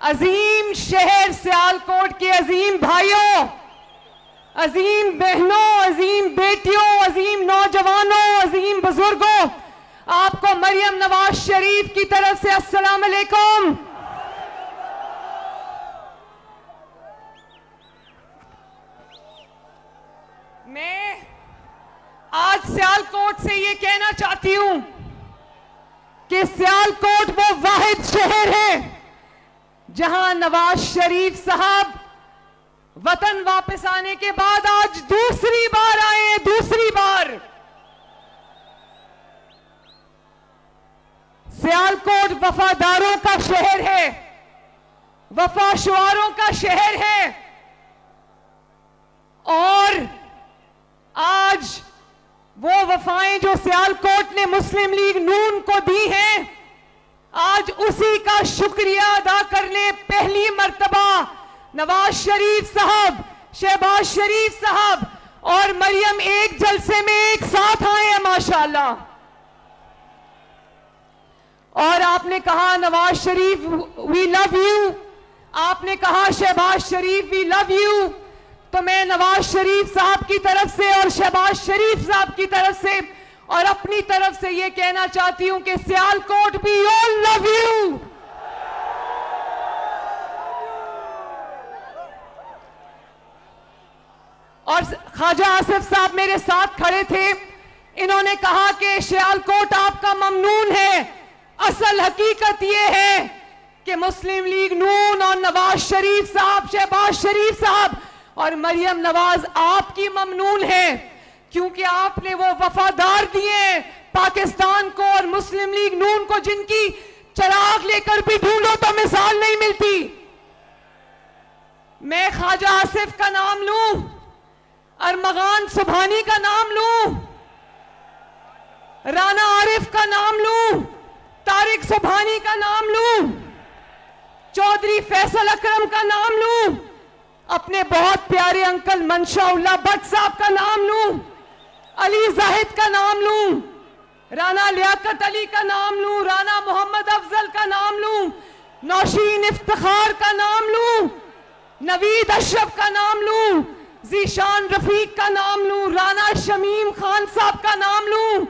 अजीम शहर सियालकोट के अजीम भाइयों, अजीम बहनों, अजीम बेटियों, अजीम नौजवानों, अजीम बुजुर्गों, आपको मरियम नवाज शरीफ की तरफ से अस्सलाम अलैकुम। मैं आज सियालकोट से ये कहना चाहती हूं कि सियालकोट वो वाहिद शहर है जहां नवाज शरीफ साहब वतन वापस आने के बाद आज दूसरी बार आए हैं, दूसरी बार। सियालकोट वफादारों का शहर है, वफाशुआरों का शहर है और आज वो वफाएं जो सियालकोट ने मुस्लिम लीग नून को दी हैं, आज उसी का शुक्रिया अदा करने पहली मर्तबा नवाज शरीफ साहब, शहबाज शरीफ साहब और मरियम एक जलसे में एक साथ आए हैं माशाल्लाह। और आपने कहा Nawaz Sharif we love you, आपने कहा शहबाज शरीफ वी लव यू, तो मैं नवाज शरीफ साहब की तरफ से और शहबाज शरीफ साहब की तरफ से और अपनी तरफ से यह कहना चाहती हूं कि Sialkot we all love you. और ख्वाजा आसिफ साहब मेरे साथ खड़े थे, इन्होंने कहा कि सियालकोट आपका ममनून है। असल हकीकत यह है कि मुस्लिम लीग नून और नवाज शरीफ साहब, शहबाज शरीफ साहब और मरियम नवाज आपकी ममनून है, क्योंकि आपने वो वफादार दिए पाकिस्तान को और मुस्लिम लीग नून को जिनकी चिराग लेकर भी ढूंढो तो मिसाल नहीं मिलती। मैं ख्वाजा आसिफ का नाम लूं, अरमगान सुबहानी का नाम लूं, राना आरिफ का नाम लूं, तारिक सुबहानी का नाम लूं, चौधरी फैसल अकरम का नाम लूं, अपने बहुत प्यारे अंकल मंशाउल्लाह भट्ट साहब का नाम लूं, अली जाहिद का नाम लूं, राना लियाकत अली का नाम लूं, राना मोहम्मद अफजल का नाम लूं, नौशीन इफ्तिखार का नाम लूं, नवीद अशरफ का नाम लूं, जीशान रफीक का नाम लूं, राना शमीम खान साहब का नाम लूं,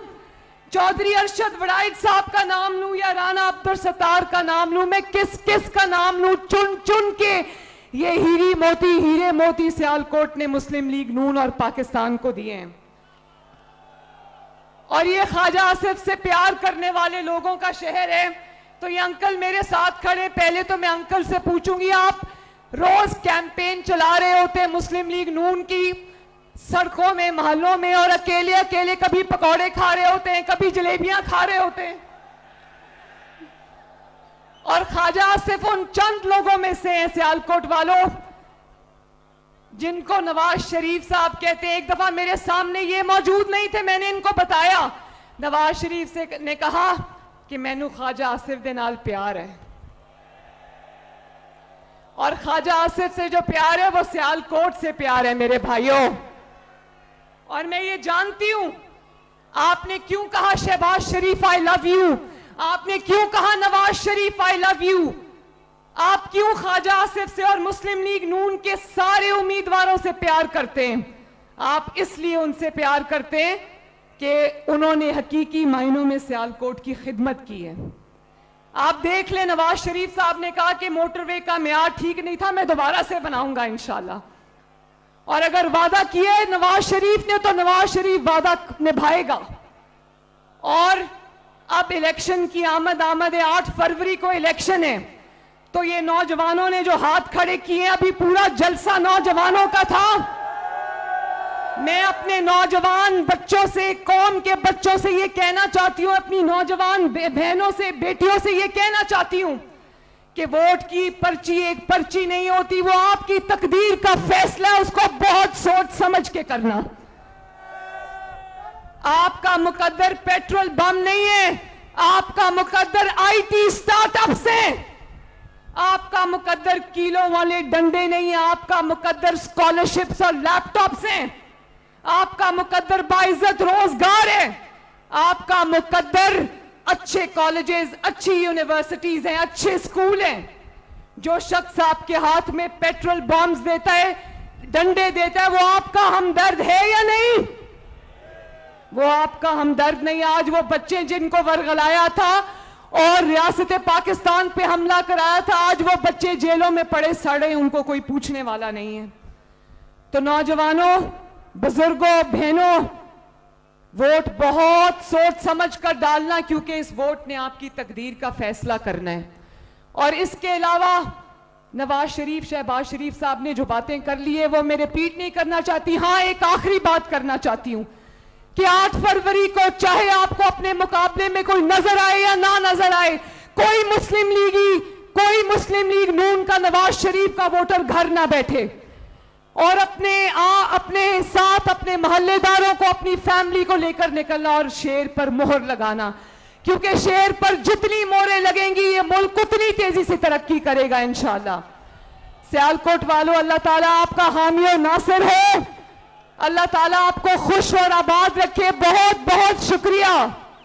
चौधरी अरशद वड़ाइद साहब का नाम लूं या राना अब्दुल सत्तार का नाम लूं, मैं किस किस का नाम लूं, चुन चुन के ये हीरे मोती सियालकोट ने मुस्लिम लीग नून और पाकिस्तान को दिए हैं। और ये ख्वाजा आसिफ से प्यार करने वाले लोगों का शहर है। तो ये अंकल मेरे साथ खड़े, पहले तो मैं अंकल से पूछूंगी, आप रोज कैंपेन चला रहे होते हैं मुस्लिम लीग नून की, सड़कों में, मोहल्लों में, और अकेले अकेले कभी पकौड़े खा रहे होते हैं, कभी जलेबियां खा रहे होते हैं। और ख्वाजा आसिफ उन चंद लोगों में से हैं सियालकोट वालों जिनको नवाज शरीफ साहब कहते हैं। एक दफा मेरे सामने ये मौजूद नहीं थे, मैंने इनको बताया, नवाज शरीफ से ने कहा कि मैनू ख्वाजा आसिफ दे नाल प्यार है। और ख्वाजा आसिफ से जो प्यार है वो सियालकोट से प्यार है मेरे भाइयों। और मैं ये जानती हूं आपने क्यों कहा शहबाज शरीफ आई लव यू, आपने क्यों कहा Nawaz Sharif I love you, आप क्यों ख्वाजा आसिफ से और मुस्लिम लीग नून के सारे उम्मीदवारों से प्यार करते हैं। आप इसलिए उनसे प्यार करते हैं कि उन्होंने हकीकी मायनों में सियालकोट की खिदमत की है। आप देख लें, नवाज शरीफ साहब ने कहा कि मोटरवे का मेयार ठीक नहीं था, मैं दोबारा से बनाऊंगा इंशाल्लाह। और अगर वादा किया है नवाज शरीफ ने तो नवाज शरीफ वादा निभाएगा। और अब इलेक्शन की आमद है, 8 फरवरी को इलेक्शन है, तो ये नौजवानों ने जो हाथ खड़े किए, अभी पूरा जलसा नौजवानों का था। मैं अपने नौजवान बच्चों से, कौम के बच्चों से ये कहना चाहती हूं, अपनी नौजवान बहनों से, बेटियों से ये कहना चाहती हूं कि वोट की पर्ची एक पर्ची नहीं होती, वो आपकी तकदीर का फैसला है, उसको बहुत सोच समझ के करना। आपका मुकद्दर पेट्रोल बम नहीं है, आपका मुकद्दर आईटी स्टार्टअप से, आपका मुकद्दर किलो वाले डंडे नहीं है, आपका मुकद्दर स्कॉलरशिप्स और लैपटॉप से, आपका मुकद्दर बाइज्जत रोजगार है, आपका मुकद्दर अच्छे कॉलेजेस, अच्छी यूनिवर्सिटीज हैं, अच्छे स्कूल हैं। जो शख्स आपके हाथ में पेट्रोल बॉम्ब्स देता है, डंडे देता है, वो आपका हमदर्द है या नहीं? वो आपका हमदर्द नहीं। आज वो बच्चे जिनको वर्गलाया था और रियासत पाकिस्तान पे हमला कराया था, आज वो बच्चे जेलों में पड़े सड़े, उनको कोई पूछने वाला नहीं है। तो नौजवानों, बुजुर्गों, बहनों, वोट बहुत सोच समझ कर डालना, क्योंकि इस वोट ने आपकी तकदीर का फैसला करना है। और इसके अलावा नवाज शरीफ, शहबाज शरीफ साहब ने जो बातें कर ली है वो मैं रिपीट नहीं करना चाहती। हाँ, एक आखिरी बात करना चाहती हूं कि 8 फरवरी को चाहे आपको अपने मुकाबले में कोई नजर आए या ना नजर आए, कोई मुस्लिम लीग नून का नवाज शरीफ का वोटर घर ना बैठे और अपने साथ अपने मोहल्लेदारों को, अपनी फैमिली को लेकर निकलना और शेर पर मोहर लगाना, क्योंकि शेर पर जितनी मोहरें लगेंगी ये मुल्क उतनी तेजी से तरक्की करेगा इंशाअल्लाह। सियालकोट वालों, अल्लाह ताला आपका हामी और नासिर है। अल्लाह ताला आपको खुश और आबाद रखे। बहुत बहुत शुक्रिया।